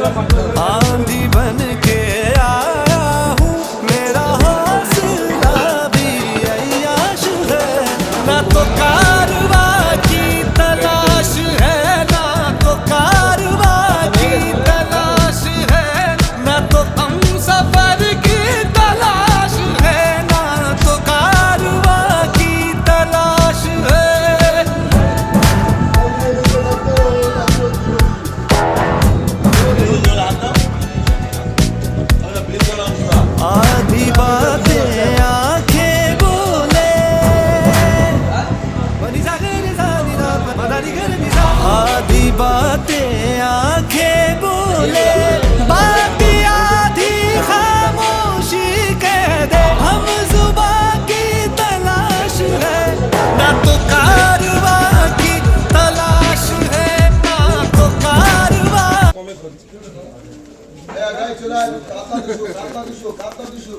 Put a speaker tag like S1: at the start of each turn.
S1: आंधी बन के आया हूँ, मेरा हौसला भी अय्याश है। ना तो कारवा की तलाश है, ना तो कारवा की तलाश है, ना तो हम सफर की तलाश है, ना तो कारवा की तलाश है। आधी बातें आंखें बोले, आधी बातें आंखें बोले, बाकी आधी खामोशी कह दे। हम जुबां की तलाश है, ना तो कारवा की तलाश है, ना तो कारवा।
S2: গাড়ি চলে আসবে, কাপড় দিশো